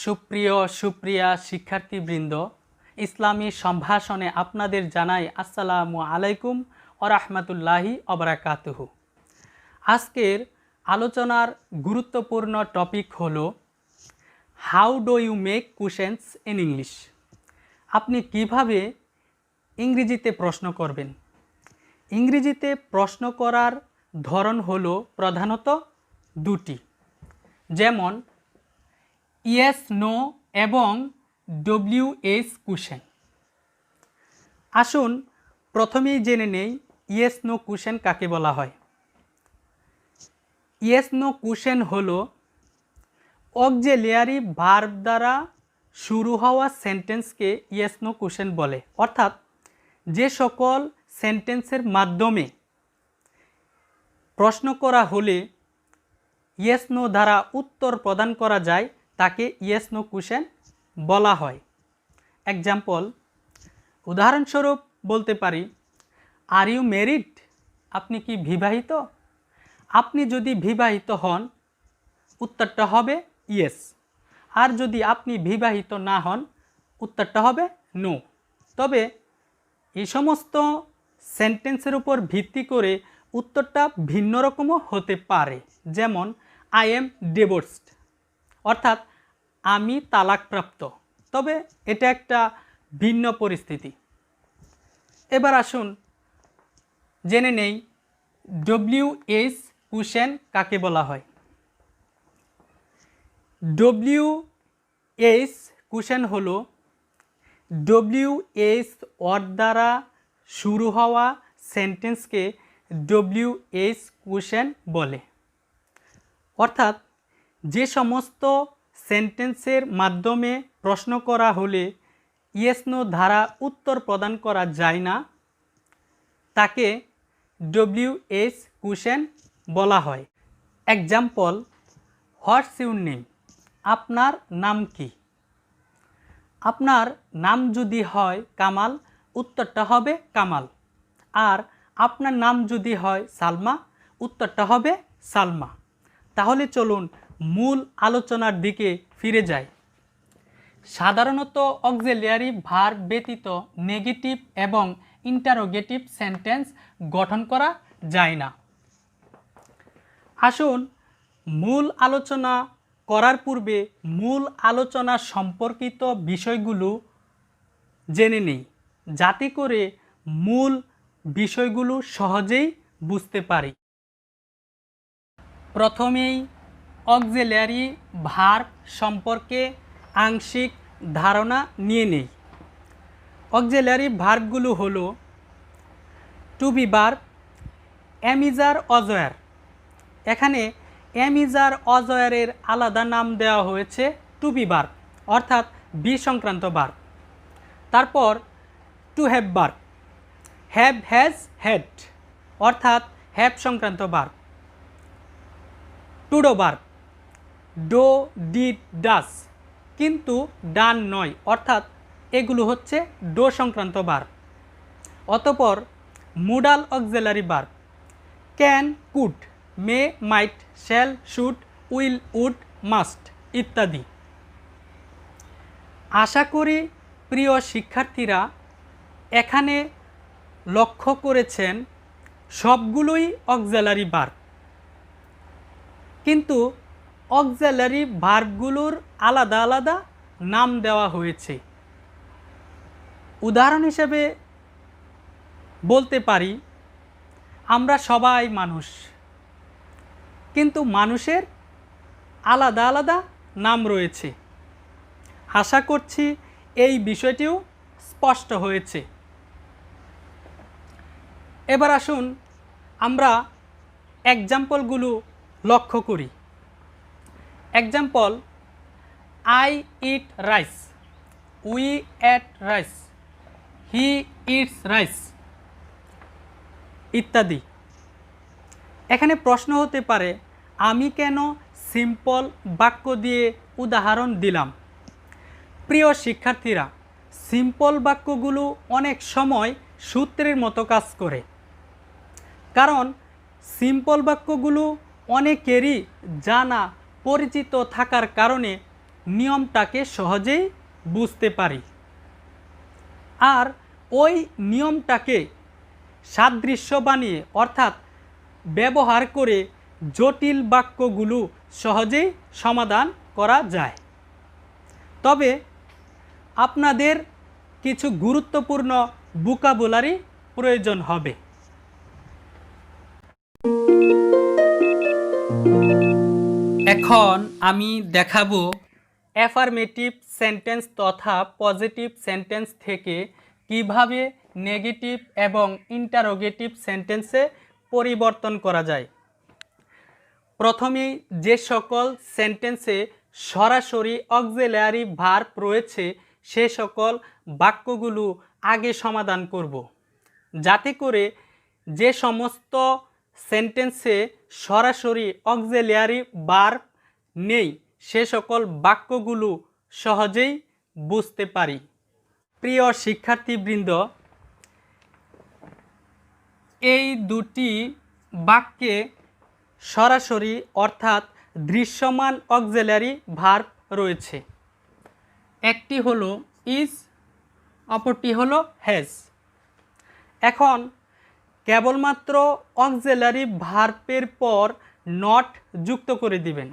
সুপ্রিয় সুপ্রিয়া শিক্ষার্থীবৃন্দ, ইসলামী সম্ভাষণে আপনাদের জানাই আসসালামু আলাইকুম ওয়া রাহমাতুল্লাহি ওয়া বারাকাতুহু। আজকের আলোচনার গুরুত্বপূর্ণ টপিক হলো how do you make questions in English. আপনি কিভাবে ইংরেজিতে প্রশ্ন করবেন। ইংরেজিতে প্রশ্ন করার ধরন হলো প্রধানত দুটি, যেমন ইয়েস নো এবং ডব্লিউএস কোশ্চেন। আসুন প্রথমেই জেনে নেই ইয়েস নো কোশ্চেন কাকে বলা হয়। ইয়েস নো কোশ্চেন হলো অক্সিলিয়ারি ভার্ব দ্বারা শুরু হওয়া সেন্টেন্সকে ইয়েস নো কোশ্চেন বলে। অর্থাৎ যে সকল সেন্টেন্সের মাধ্যমে প্রশ্ন করা হলে ইয়েস নো দ্বারা উত্তর প্রদান করা যায় তাকে ইয়েস নো কোশ্চেন বলা হয়। এক্সাম্পল, উদাহরণস্বরূপ বলতে পারি, আর ইউ ম্যারিড? আপনি কি বিবাহিত? আপনি যদি বিবাহিত হন উত্তরটা হবে ইয়েস, আর যদি আপনি বিবাহিত না হন উত্তরটা হবে নো। তবে এই সমস্ত সেন্টেন্সের উপর ভিত্তি করে উত্তরটা ভিন্ন রকমও হতে পারে। যেমন আই এম ডিভোর্সড, অর্থাৎ আমি তালাকপ্রাপ্ত, তবে এটা একটা ভিন্ন পরিস্থিতি। এবার আসুন জেনে নেই ডব্লিউএস কোশ্চেন কাকে বলা হয়। ডব্লিউএস কোশ্চেন হলো ডব্লিউএস ওয়ার্ড দ্বারা শুরু হওয়া সেন্টেন্সকে ডব্লিউএস কোশ্চেন বলে। অর্থাৎ যে সমস্ত সেন্টেন্সের মাধ্যমে প্রশ্ন করা হলে ইয়েস নো দ্বারা উত্তর প্রদান করা যায় না তাকে ডব্লিউএস কোশ্চেন বলা হয়। Example, what's your name? আপনার নাম কি? আপনার নাম যদি হয় কামাল উত্তরটা হবে কামাল, আর আপনার নাম যদি হয় সালমা উত্তরটা হবে সালমা। তাহলে চলুন মূল আলোচনার দিকে ফিরে যাই। সাধারণত অক্সিলিয়ারি ভার্ব ব্যতীত নেগেটিভ এবং ইন্টারোগেটিভ সেন্টেন্স গঠন করা যায় না। আসুন মূল আলোচনা করার পূর্বে মূল আলোচনা সম্পর্কিত বিষয়গুলো জেনে নেই, যাতে করে মূল বিষয়গুলো সহজেই বুঝতে পারি। প্রথমেই অক্সিলিয়ারি ভার্ব সম্পর্কে আংশিক ধারণা নিয়ে নেই। অক্সিলিয়ারি ভার্বগুলো হলো to be verb, am is are অজয়ার। এখানে এম ইজ আর অজয়ারের আলাদা নাম দেওয়া হয়েছে টু বি ভার্ব, অর্থাৎ বি সংক্রান্ত ভার্ব। তারপর to have verb, have has had, অর্থাৎ হ্যাভ সংক্রান্ত ভার্ব। To do verb, do did does, কিন্তু ডান নয়, অর্থাৎ এগুলো হচ্ছে ডো সংক্রান্ত ভার্ব। অতঃপর modal auxiliary verb, can, could, may, might, shall, should, will, would, must ইত্যাদি। আশা করি প্রিয় শিক্ষার্থীরা এখানে লক্ষ্য করেছেন সবগুলোই অক্সিলিয়ারি ভার্ব, কিন্তু অক্সিলিয়ারি ভার্বগুলোর আলাদা আলাদা নাম দেওয়া হয়েছে। উদাহরণ হিসেবে বলতে পারি, আমরা সবাই মানুষ, কিন্তু মানুষের আলাদা আলাদা নাম রয়েছে। আশা করছি এই বিষয়টিও স্পষ্ট হয়েছে। এবার আসুন আমরা এক্সাম্পলগুলো লক্ষ্য করি। Example, I eat rice, we ate rice, he eats rice ইত্যাদি। এখানে প্রশ্ন হতে পারে, আমি কেন সিম্পল বাক্য দিয়ে উদাহরণ দিলাম? প্রিয় শিক্ষার্থীরা, সিম্পল বাক্যগুলো অনেক সময় সূত্রের মতো কাজ করে, কারণ সিম্পল বাক্যগুলো অনেকেরই জানা পরিচিত থাকার কারণে নিয়মটাকে সহজেই বুঝতে পারি, আর ওই নিয়মটাকে সাদৃশ্য বানিয়ে অর্থাৎ ব্যবহার করে জটিল বাক্যগুলো সহজেই সমাধান করা যায়। তবে আপনাদের কিছু গুরুত্বপূর্ণ ভোকাবুলারি প্রয়োজন হবে। এখন আমি দেখাবো অ্যাফার্মেটিভ সেন্টেন্স তথা পজিটিভ সেন্টেন্স থেকে কিভাবে নেগেটিভ এবং ইন্টারোগেটিভ সেন্টেন্সে পরিবর্তন করা যায়। প্রথমেই যে সকল সেন্টেন্সে সরাসরি অক্সিলারি ভার্ব রয়েছে সে সকল বাক্যগুলো আগে সমাধান করব, যাতে করে যে সমস্ত সেন্টেন্সে সরাসরি অক্সিলারি ভার্ব নেই সে সকল বাক্যগুলো সহজেই বুঝতে পারি। প্রিয় শিক্ষার্থীবৃন্দ, এই দুটি বাক্যে সরাসরি অর্থাৎ দৃশ্যমান অক্সিলারি ভার্ব রয়েছে। একটি হলো ইজ, অপরটি হলো হ্যাজ। এখন কেবলমাত্র অক্সিলারি ভার্বের পর নট যুক্ত করে দিবেন,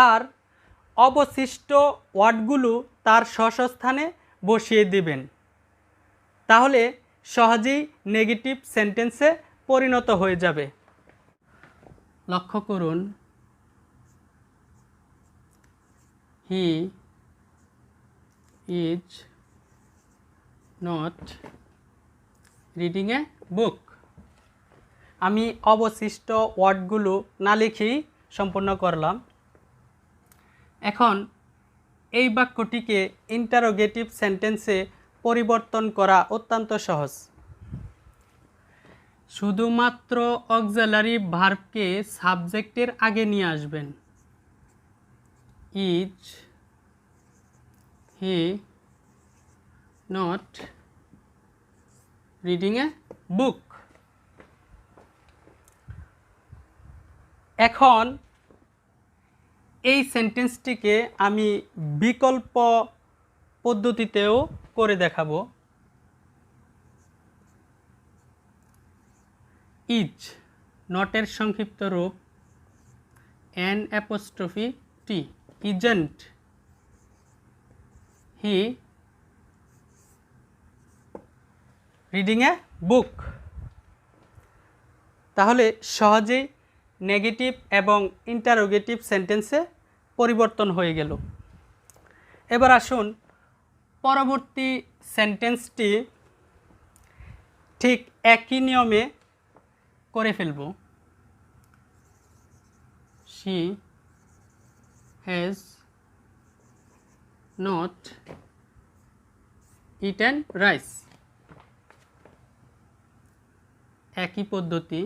আর অবশিষ্ট ওয়ার্ডগুলো তার স্বস্থানে বসিয়ে দিবেন, তাহলে সহজেই নেগেটিভ সেন্টেন্সে পরিণত হয়ে যাবে। লক্ষ্য করুন, he is not reading a বুক। আমি অবশিষ্ট ওয়ার্ডগুলো না লিখেই সম্পূর্ণ করলাম। এখন এই বাক্যটিকে ইন্টারোগেটিভ সেন্টেন্সে পরিবর্তন করা অত্যন্ত সহজ। শুধুমাত্র অক্সিলারি ভার্বকে সাবজেক্টের আগে নিয়ে আসবেন। Is he not reading a বুক। এখন এই সেন্টেন্সটিকে আমি বিকল্প পদ্ধতিতেও করে দেখাবো। ইজ নটের সংক্ষিপ্ত রূপ N apostrophe T, isn't he reading a book. তাহলে সহজেই নেগেটিভ এবং ইন্টারোগেটিভ সেন্টেন্সে পরিবর্তন হয়ে গেল। এবার আসুন পরবর্তী সেন্টেন্সটি ঠিক একই নিয়মে করে ফেলব। She has not eaten rice. একই পদ্ধতি,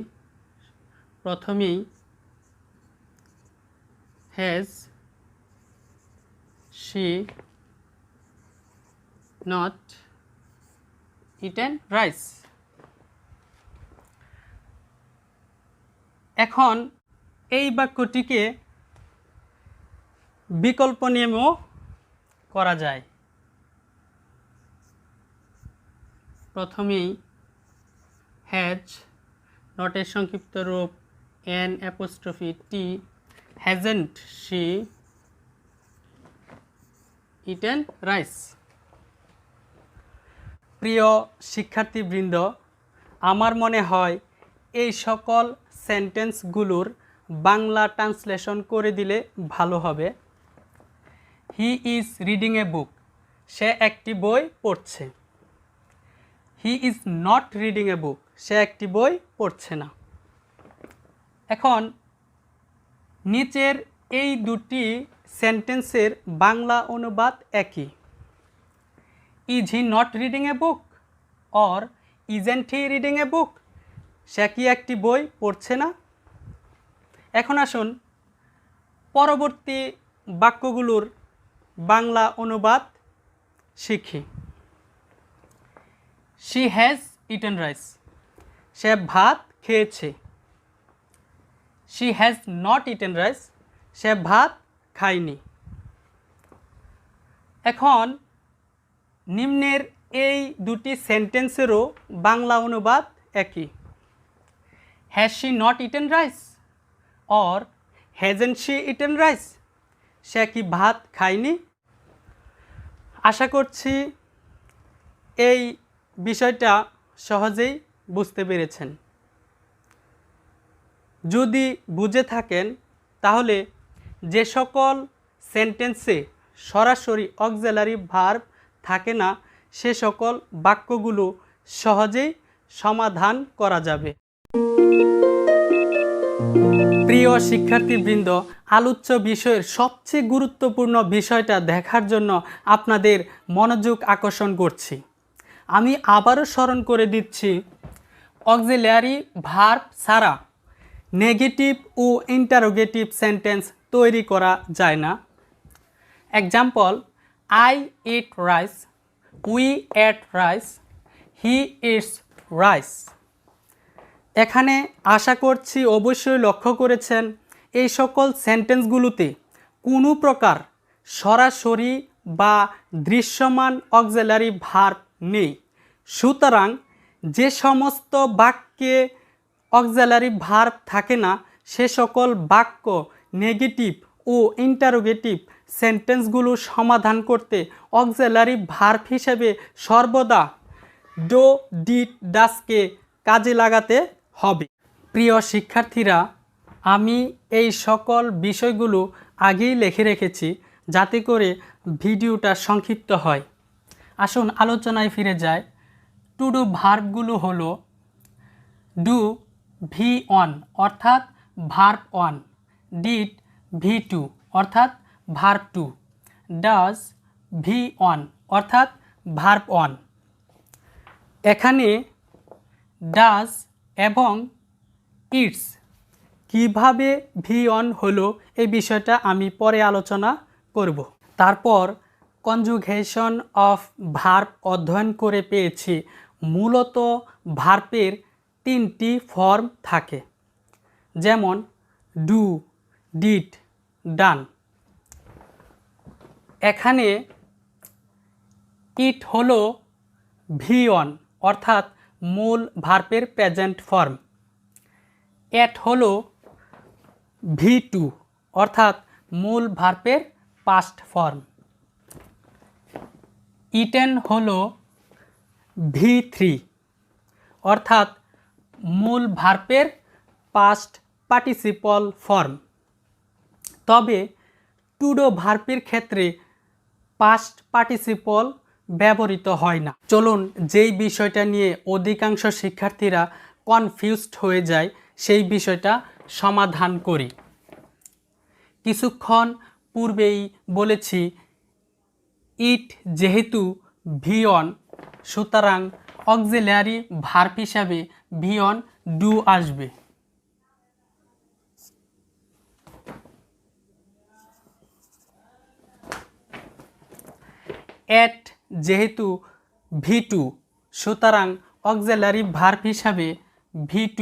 প্রথমেই has she not eaten rice. এখন এই বাক্যটিকে বিকল্প নিয়মেও করা যায়। প্রথমেই হ্যাজ নটের সংক্ষিপ্ত রূপ N apostrophe T, hasn't she eaten rice. প্রিয় শিক্ষার্থীবৃন্দ, আমার মনে হয় এই সকল সেন্টেন্সগুলোর বাংলা ট্রান্সলেশন করে দিলে ভালো হবে। He is reading a book, সে একটি বই পড়ছে। He is not reading a book, সে একটি বই পড়ছে না। এখন নিচের এই দুটি সেন্টেন্সের বাংলা অনুবাদ একই। Is he not reading a book or isn't he reading a book, সে কি একটি বই পড়ছে না? এখন আসুন পরবর্তী বাক্যগুলোর বাংলা অনুবাদ শিখি। শি হ্যাজ ইটেন রাইস, সে ভাত খেয়েছে। She has not eaten rice, সে ভাত খায়নি। এখন নিম্নের এই দুটি সেন্টেন্সেরও বাংলা অনুবাদ একই। Has she not eaten rice or hasn't she eaten rice? সে কি ভাত খায়নি? আশা করছি এই বিষয়টা সহজেই বুঝতে পেরেছেন। যদি বুঝে থাকেন তাহলে যে সকল সেন্টেন্সে সরাসরি অক্সিলারি ভার্ব থাকে না সে সকল বাক্যগুলো সহজেই সমাধান করা যাবে। প্রিয় শিক্ষার্থীবৃন্দ, আলোচ্য বিষয়ের সবচেয়ে গুরুত্বপূর্ণ বিষয়টা দেখার জন্য আপনাদের মনোযোগ আকর্ষণ করছি। আমি আবারও স্মরণ করে দিচ্ছি, অক্সিলারি ভার্ব ছাড়া নেগেটিভ ও ইন্টারোগেটিভ সেন্টেন্স তৈরি করা যায় না। Example, I eat rice, we ate rice, he eats rice. এখানে আশা করছি অবশ্যই লক্ষ্য করেছেন এই সকল সেন্টেন্সগুলোতে কোনো প্রকার সরাসরি বা দৃশ্যমান অক্সিলারি ভার্ব নেই। সুতরাং যে সমস্ত বাক্যে অক্সিলারি ভার্ব থাকে না সে সকল বাক্য নেগেটিভ ও ইন্টারোগেটিভ সেন্টেন্সগুলো সমাধান করতে অক্সিলারি ভার্ব হিসেবে সর্বদা ডো, ডিড, ডাসকে কাজে লাগাতে হবে। প্রিয় শিক্ষার্থীরা, আমি এই সকল বিষয়গুলো আগেই লিখে রেখেছি যাতে করে ভিডিওটা সংক্ষিপ্ত হয়। আসুন আলোচনায় ফিরে যাই। টু ডু ভার্বগুলো হলো ডু V1 অর্থাৎ ভার্ব 1, ডিড V2 অর্থাৎ ভার্ব 2, ডাজ V1 অর্থাৎ ভার্ব 1। এখানে ডাজ এবং ইটস কিভাবে V1 হলো এই বিষয়টা আমি পরে আলোচনা করব। তারপর কনজুগেশন অফ ভার্ব অধ্যয়ন করে পেয়েছি মূলত ভার্বের 3টি ফর্ম থাকে, যেমন ডু, ডিড, ডান। এখানে ইট হলো V1 অর্থাৎ মূল ভার্বের প্রেজেন্ট ফর্ম, এট হলো V2 অর্থাৎ মূল ভার্বের পাস্ট ফর্ম, ইটেন হলো V3 অর্থাৎ মূল ভার্বের পাস্ট পার্টিসিপল ফর্ম। তবে টু ডু ভার্বের ক্ষেত্রে পাস্ট পার্টিসিপল ব্যবহৃত হয় না। চলুন যেই বিষয়টা নিয়ে অধিকাংশ শিক্ষার্থীরা কনফিউজড হয়ে যায় সেই বিষয়টা সমাধান করি। কিছুক্ষণ পূর্বেই বলেছি ইট যেহেতু V1 সুতরাং অক্সিলারি ভার্ব হিসাবে V1 ডু আসবে। এট যেহেতু V2 সুতরাং অক্সিলারি ভার্ব হিসাবে V2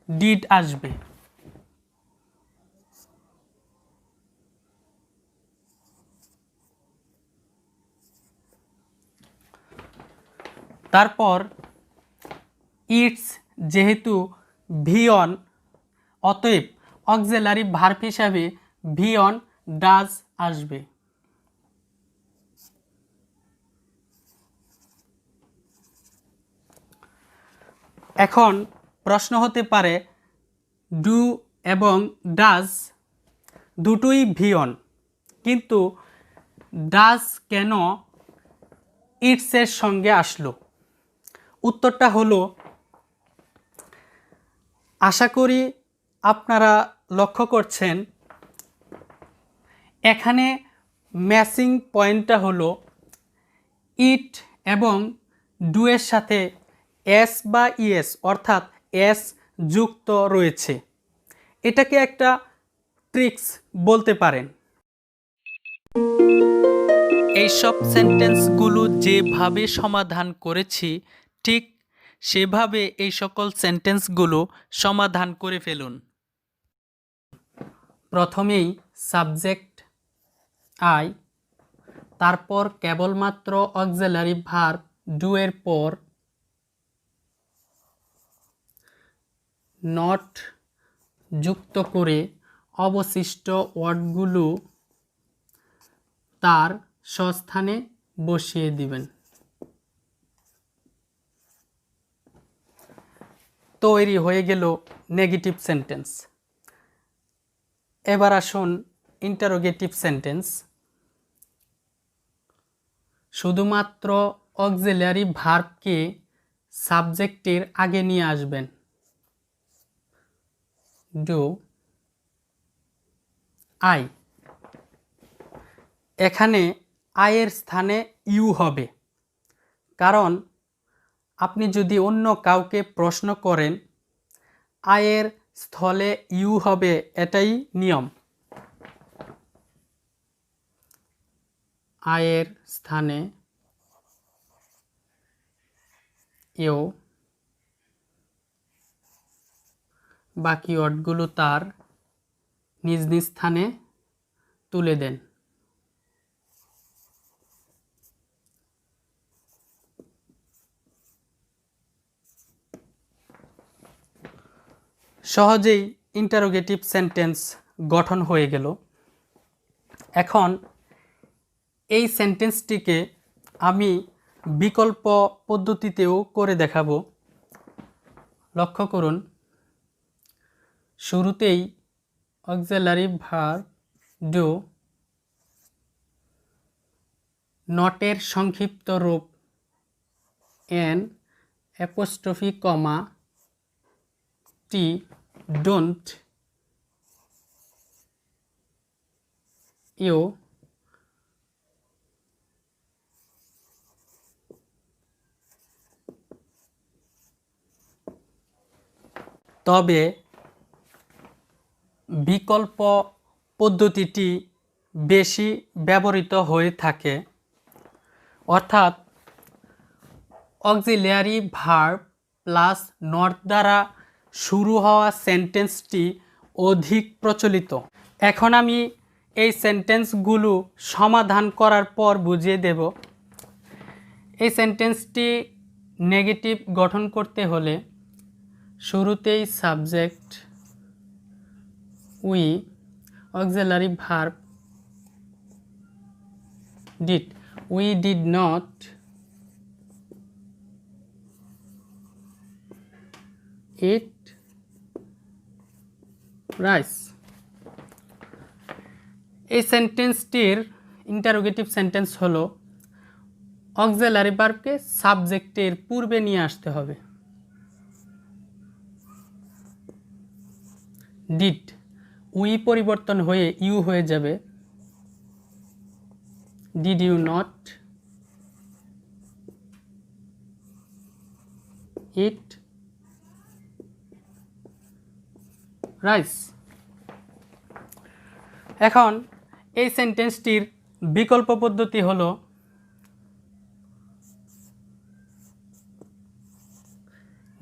ডিড আসবে। তারপর ইটস যেহেতু V1 অতএব অক্সিলারি ভার্ব হিসাবে V1 ডাজ আসবে। এখন প্রশ্ন হতে পারে ডু এবং ডাজ দুটোই V1 কিন্তু ডাজ কেন ইটসের সঙ্গে আসলো? উত্তরটা হলো, আশা করি আপনারা লক্ষ্য করছেন এখানে ম্যাচিং পয়েন্টটা হলো ইট এবং ডু এর সাথে এস বা ইএস অর্থাৎ এস যুক্ত রয়েছে। এটাকে একটা ট্রিক্স বলতে পারেন। এইসব সেন্টেন্সগুলো যেভাবে সমাধান করেছি ঠিক সেভাবে এই সকল সেন্টেন্সগুলো সমাধান করে ফেলুন। প্রথমেই সাবজেক্ট আই, তারপর কেবলমাত্র অক্সিলারি ভার্ব ডু এর পর নট যুক্ত করে অবশিষ্ট ওয়ার্ডগুলো তার স্বস্থানে বসিয়ে দিবেন। তৈরি হয়ে গেল নেগেটিভ সেন্টেন্স। এবার আসুন ইন্টারোগেটিভ সেন্টেন্স। শুধুমাত্র অক্সিলারি ভার্বকে সাবজেক্টের আগে নিয়ে আসবেন। Do, I. এখানে আয়ের স্থানে ইউ হবে, কারণ আপনি যদি অন্য কাউকে প্রশ্ন করেন আয়ের স্থলে ইউ হবে, এটাই নিয়ম। আয়ের স্থানে ইউ, বাকি ওয়ার্ডগুলো তার নিজ নিজ স্থানে তুলে দেন। সহজেই ইন্টারোগেটিভ সেন্টেন্স গঠন হয়ে গেল। এখন এই সেন্টেন্সটিকে আমি বিকল্প পদ্ধতিতেও করে দেখাবো। লক্ষ্য করুন, শুরুতেই অক্সিলারি ভার্ব ডু, নটের সংক্ষিপ্ত রূপ এন অ্যাপোস্ট্রফি কমা টি, ডোন্ট, ইউ, তবে বিকল্প পদ্ধতিটি বেশি ব্যবহৃত হয়ে থাকে, অর্থাৎ অক্সিলিয়ারি ভার্ব প্লাস নট দ্বারা শুরু হওয়া সেন্টেন্সটি অধিক প্রচলিত। এখন আমি এই সেন্টেন্সগুলো সমাধান করার পর বুঝিয়ে দেব। এই সেন্টেন্সটি নেগেটিভ গঠন করতে হলে শুরুতেই subject we, auxiliary verb did, we did not eat rice. এই সেন্টেন্সটির ইন্টারোগেটিভ সেন্টেন্স হলো অক্সিলারি ভার্বকে সাবজেক্টের পূর্বে নিয়ে আসতে হবে। ডিড, উই পরিবর্তন হয়ে ইউ হয়ে যাবে। Did you not eat rice. এখন এই সেন্টেন্সটির বিকল্প পদ্ধতি হলো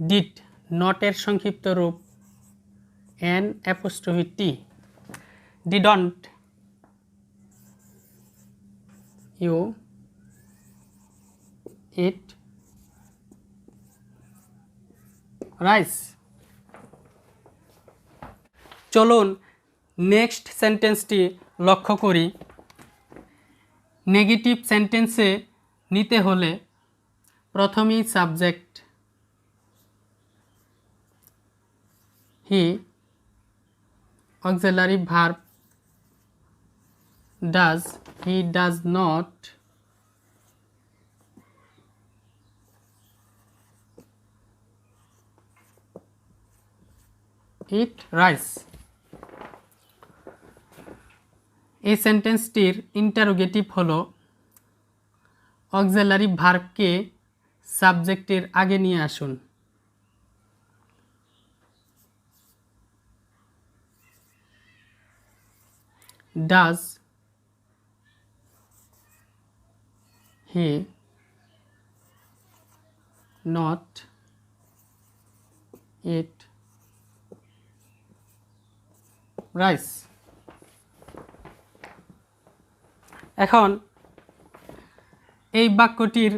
ডিড, নটের সংক্ষিপ্ত রূপ N apostrophe t, didn't, you, eat rice. চলুন নেক্সট সেন্টেন্সটি লক্ষ্য করি। নেগেটিভ সেন্টেন্সে নিতে হলে প্রথমেই subject he, auxiliary verb does, he does not, eat rice. এই সেন্টেন্সটির ইন্টারোগেটিভ হলো অক্সিলারি ভার্বকে সাবজেক্টের আগে নিয়ে আসুন। Does he not eat rice. এখন এই বাক্যটির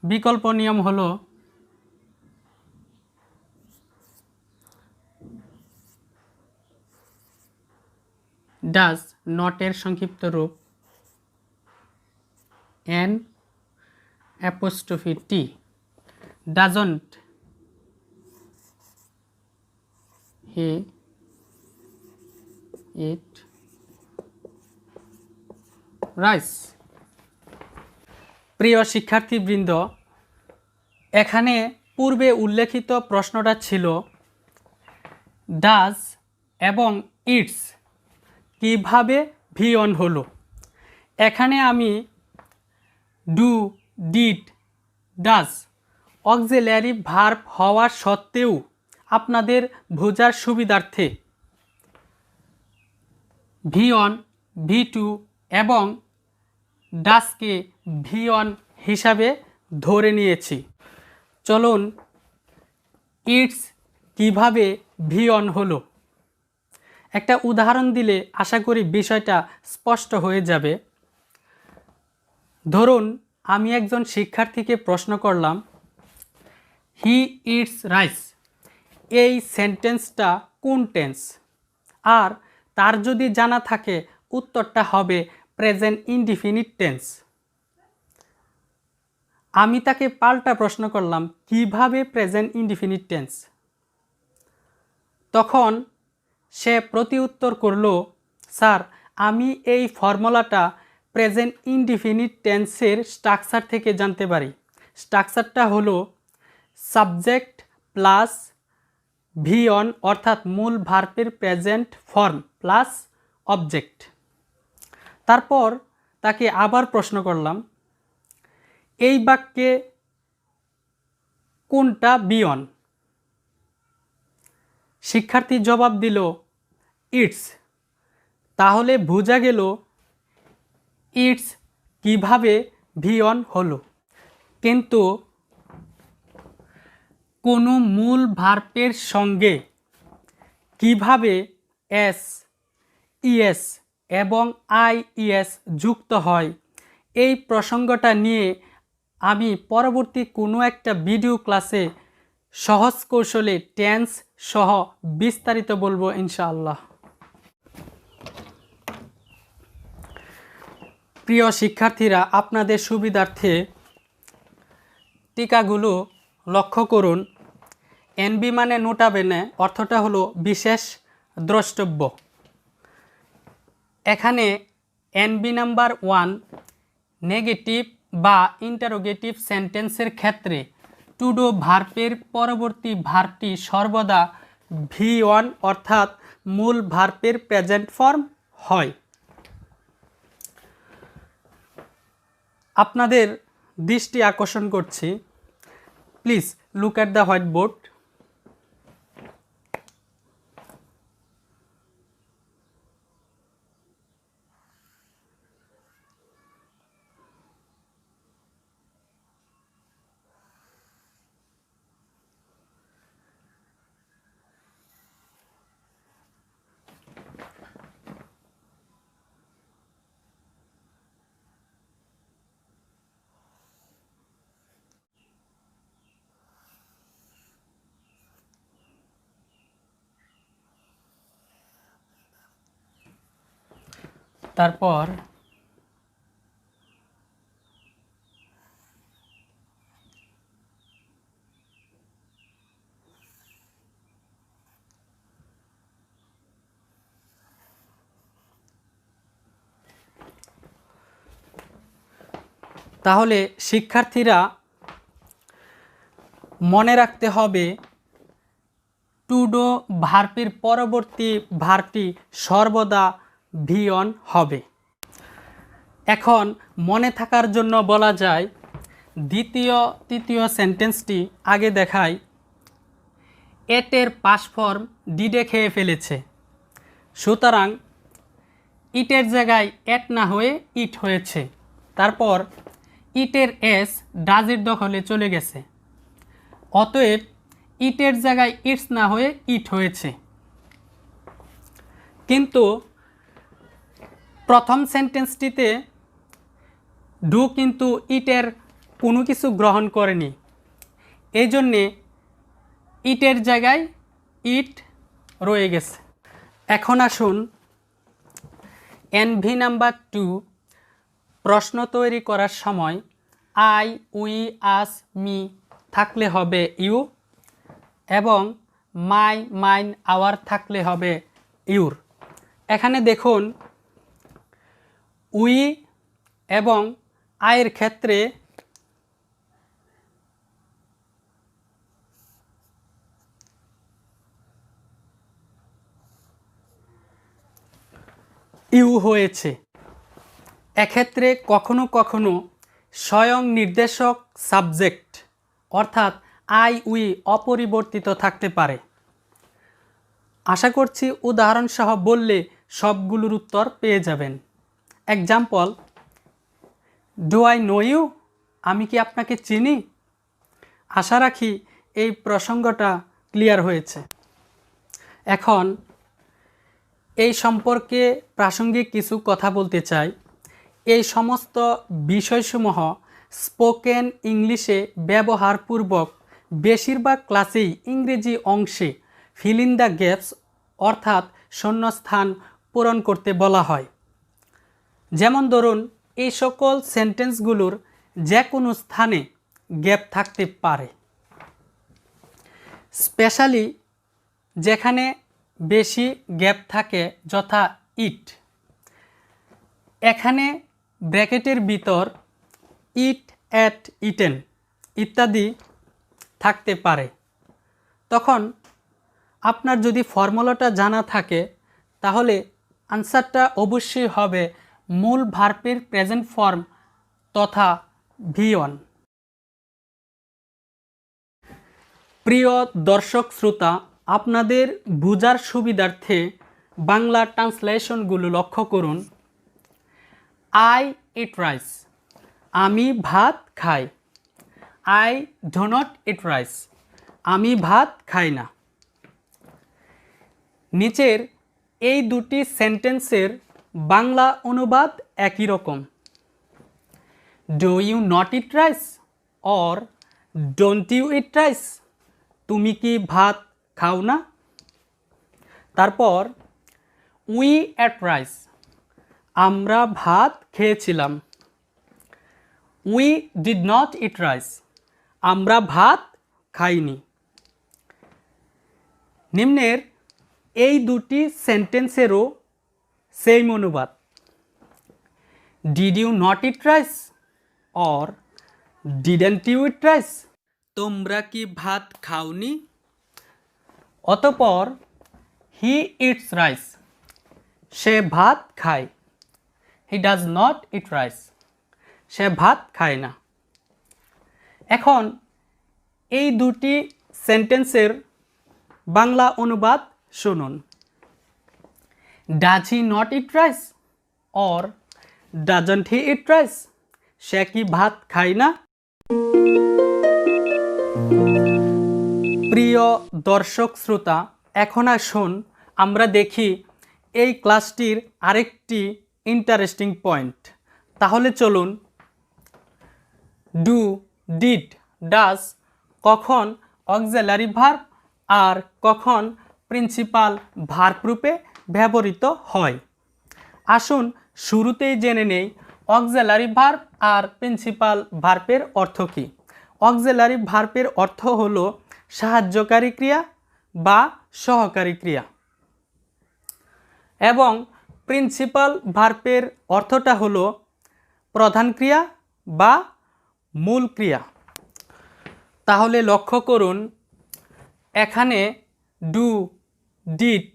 বিকল্প নিয়ম হলো ডাজ নটের সংক্ষিপ্ত রূপ N apostrophe T, doesn't he eat rice. প্রিয় শিক্ষার্থীবৃন্দ, এখানে পূর্বে উল্লেখিত প্রশ্নটা ছিল ডাজ এবং ইটস কিভাবে ভি অন হলো। এখানে আমি do, did, does auxiliary verb হওয়া সত্ত্বেও আপনাদের বোঝার সুবিধার্থে ভি অন, ভি টু এবং ডাজকে ভি অন হিসাবে ধরে নিয়েছি। চলুন ইটস কিভাবে ভি অন হলো একটা উদাহরণ দিলে আশা করি বিষয়টা স্পষ্ট হয়ে যাবে। ধরুন আমি একজন শিক্ষার্থীকে প্রশ্ন করলাম হি ইটস রাইস, এই সেন্টেন্সটা কোন টেন্স? আর তার যদি জানা থাকে উত্তরটা হবে প্রেজেন্ট ইনডিফিনিট টেন্স। আমি তাকে পাল্টা প্রশ্ন করলাম কিভাবে প্রেজেন্ট ইনডিফিনিট টেন্স? তখন সে প্রতি উত্তর করল, স্যার আমি এই ফর্মুলাটা প্রেজেন্ট ইনডিফিনিট টেন্সের স্ট্রাকচার থেকে জানতে পারি। স্ট্রাকচারটা হলো সাবজেক্ট প্লাস ভি অন অর্থাৎ মূল ভার্বের প্রেজেন্ট ফর্ম প্লাস অবজেক্ট। তারপর তাকে আবার প্রশ্ন করলাম এই বাক্যে কোনটা বি অন? শিক্ষার্থী জবাব দিল ইটস। তাহলে বোঝা গেল ইটস কিভাবে ভি অন হলো। কিন্তু কোনো মূল ভার্বের সঙ্গে কিভাবে এস, ইএস এবং আইইএস যুক্ত হয় এই প্রসঙ্গটা নিয়ে আমি পরবর্তী কোনো একটা ভিডিও ক্লাসে সহজ কৌশলে টেন্স সহ বিস্তারিত বলবো ইনশাআল্লাহ। প্রিয় শিক্ষার্থীরা, আপনাদের সুবিধার্থে টিকাগুলো লক্ষ্য করুন। এনবি মানে নোটা বেনে, অর্থটা হলো বিশেষ দ্রষ্টব্য। এখানে এনবি নাম্বার 1 নেগেটিভ বা ইন্টারোগেটিভ সেন্টেন্সের ক্ষেত্রে টু ডু ভার্বের পরবর্তী ভার্বটি সর্বদা ভি অন অর্থাৎ মূল ভার্বের প্রেজেন্ট ফর্ম হয়। আপনাদের দৃষ্টি আকর্ষণ করছি, please look at the white board. তারপর তাহলে শিক্ষার্থীরা মনে রাখতে হবে টু ডু ভার্বের পরবর্তী ভার্বটি সর্বদা ভি অন হবে। এখন মনে থাকার জন্য বলা যায় দ্বিতীয় তৃতীয় সেন্টেন্সটি আগে দেখাই। এটের পাস্ট ফর্ম ডিডে খেয়ে ফেলেছে, সুতরাং ইটের জায়গায় এট না হয়ে ইট হয়েছে। তারপর ইটের এস ডাজের দখলে চলে গেছে, অতএব ইটের জায়গায় ইটস না হয়ে ইট হয়েছে। কিন্তু প্রথম সেন্টেন্সটিতে ডু কিন্তু ইটের কোনো কিছু গ্রহণ করেনি, এই জন্যে ইটের জায়গায় ইট রয়ে গেছে। এখন আসুন এনভি নাম্বার 2 প্রশ্ন তৈরি করার সময় আই, উই, আস, মি থাকলে হবে ইউ এবং মাই, মাইন, আওয়ার থাকলে হবে ইউর। এখানে দেখুন উই এবং আয়ের ক্ষেত্রে ইউ হয়েছে। এক্ষেত্রে কখনো কখনো স্বয়ং নির্দেশক সাবজেক্ট অর্থাৎ আই, উই অপরিবর্তিত থাকতে পারে। আশা করছি উদাহরণসহ বললে সবগুলোর উত্তর পেয়ে যাবেন। Example, do I know you? আমি কি আপনাকে চিনি? আশা রাখি এই প্রসঙ্গটা ক্লিয়ার হয়েছে। এখন এই সম্পর্কে প্রাসঙ্গিক কিছু কথা বলতে চাই। এই সমস্ত বিষয়সমূহ স্পোকেন ইংলিশে ব্যবহারপূর্বক বেশিরভাগ ক্লাসেই ইংরেজি অংশে ফিল ইন দ্য গ্যাপস অর্থাৎ শূন্যস্থান পূরণ করতে বলা হয়। যেমন ধরুন, এই সকল সেন্টেন্সগুলোর যে কোনো স্থানে গ্যাপ থাকতে পারে, স্পেশালি যেখানে বেশি গ্যাপ থাকে, যথা ইট। এখানে ব্র্যাকেটের ভিতর ইট, অ্যাট, ইটেন ইত্যাদি থাকতে পারে। তখন আপনার যদি ফর্মুলাটা জানা থাকে তাহলে আনসারটা অবশ্যই হবে মূল ভার্বের প্রেজেন্ট ফর্ম তথা V1। প্রিয় দর্শক শ্রোতা, আপনাদের বোঝার সুবিধার্থে বাংলা ট্রান্সলেশনগুলো লক্ষ্য করুন। আই ইট রাইস, আমি ভাত খাই। I do not eat rice, আমি ভাত খাই না। নিচের এই দুটি সেন্টেন্সের বাংলা অনুবাদ একই রকম। Do you not eat rice or don't you eat rice, তুমি কি ভাত খাও না? তারপর উই অ্যাট রাইস, আমরা ভাত খেয়েছিলাম। We did not eat rice, আমরা ভাত খাইনি। নিম্নের এই দুটি সেন্টেন্সেরও সেম অনুবাদ। Did you not eat rice or didn't you eat rice, তোমরা কি ভাত খাওনি? অতঃপর হি ইটস রাইস, সে ভাত খায়। He does not eat rice, সে ভাত খায় না। এখন এই দুটি সেন্টেন্সের বাংলা অনুবাদ শুনুন। Does he not eat rice or doesn't he eat rice, সে কি ভাত খায় না? প্রিয় দর্শক শ্রোতা, এখন আসুন আমরা দেখি এই ক্লাসটির আরেকটি ইন্টারেস্টিং পয়েন্ট। তাহলে চলুন, ডু, ডিড, ডাজ কখন অক্সিলারি ভার্ব আর কখন প্রিন্সিপাল ভার্ব রূপে ব্যবহৃত হয়। আসুন শুরুতেই জেনে নেই অক্সিলারি ভার্ব আর প্রিন্সিপাল ভার্বের অর্থ কী। অক্সিলারি ভার্বের অর্থ হলো সাহায্যকারী ক্রিয়া বা সহকারী ক্রিয়া এবং প্রিন্সিপাল ভার্বের অর্থটা হলো প্রধান ক্রিয়া বা মূল ক্রিয়া। তাহলে লক্ষ্য করুন, এখানে ডু, ডিড,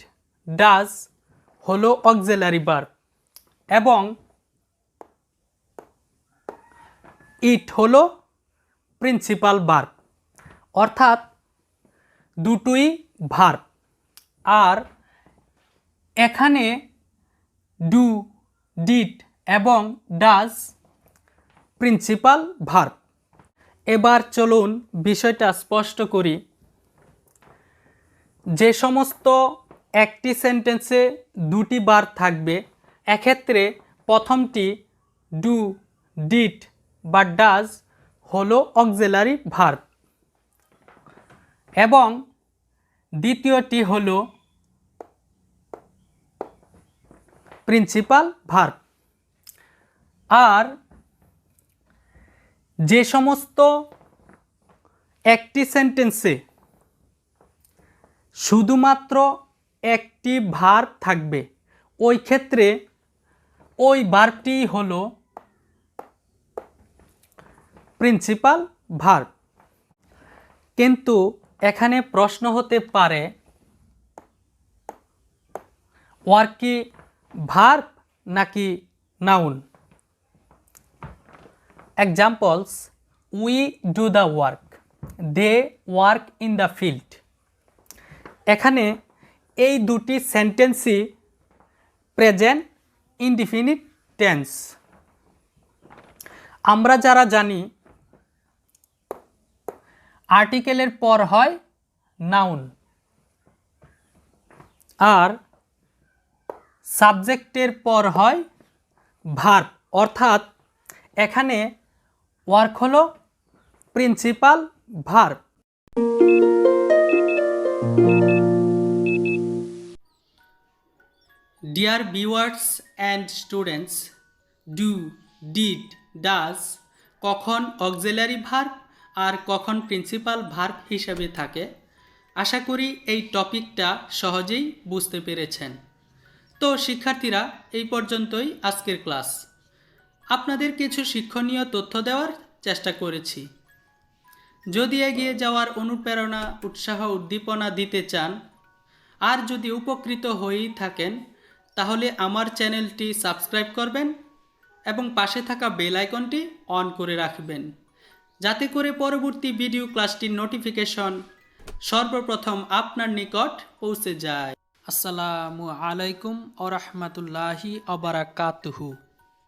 ডাজ হলো অক্সিলারি ভার্ব এবং ইট হলো প্রিন্সিপাল ভার্ব, অর্থাৎ দুটোই ভার্ব। আর এখানে ডু, ডিড এবং ডাজ প্রিন্সিপাল ভার্ব। এবার চলুন বিষয়টা স্পষ্ট করি। যে সমস্ত একটি সেন্টেন্সে দুটি ভার্ব থাকবে, এক্ষেত্রে প্রথমটি ডু, ডিড বা ডাজ হলো অক্সিলারি ভার্ব এবং দ্বিতীয়টি হলো প্রিন্সিপাল ভার্ব। আর যে সমস্ত একটি সেন্টেন্সে শুধুমাত্র একটি ভার্ব থাকবে ওই ক্ষেত্রে ওই ভার্বটি হলো প্রিন্সিপাল ভার্ব। কিন্তু এখানে প্রশ্ন হতে পারে ওয়ার্ক কি ভার্ব নাকি noun? Examples, we do the work, they work in the field. এখানে এই দুটি সেন্টেন্সই প্রেজেন্ট ইনডিফিনিট টেন্স। আমরা যারা জানি আর্টিকেলের পর হয় নাউন আর সাবজেক্টের পর হয় ভার্ব, অর্থাৎ এখানে ওয়ার্ক হলো principal verb. Dear viewers and students, do, did, does কখন অক্সিলারি ভার্ব আর কখন প্রিন্সিপাল ভার্ব হিসেবে থাকে, আশা করি এই টপিকটা সহজেই বুঝতে পেরেছেন। তো শিক্ষার্থীরা, এই পর্যন্তই আজকের ক্লাস। আপনাদের কিছু শিক্ষণীয় তথ্য দেওয়ার চেষ্টা করেছি। যদি এগিয়ে যাওয়ার অনুপ্রেরণা, উৎসাহ, উদ্দীপনা দিতে চান আর যদি উপকৃত হয়েই থাকেন তাহলে আমার চ্যানেলটি সাবস্ক্রাইব করবেন এবং পাশে থাকা বেল আইকনটি অন করে রাখবেন, যাতে করে পরবর্তী ভিডিও ক্লাসটির নোটিফিকেশন সর্বপ্রথম আপনার নিকট পৌঁছে যায়। আসসালামু আলাইকুম ওয়া রাহমাতুল্লাহি ওয়া বারাকাতুহু।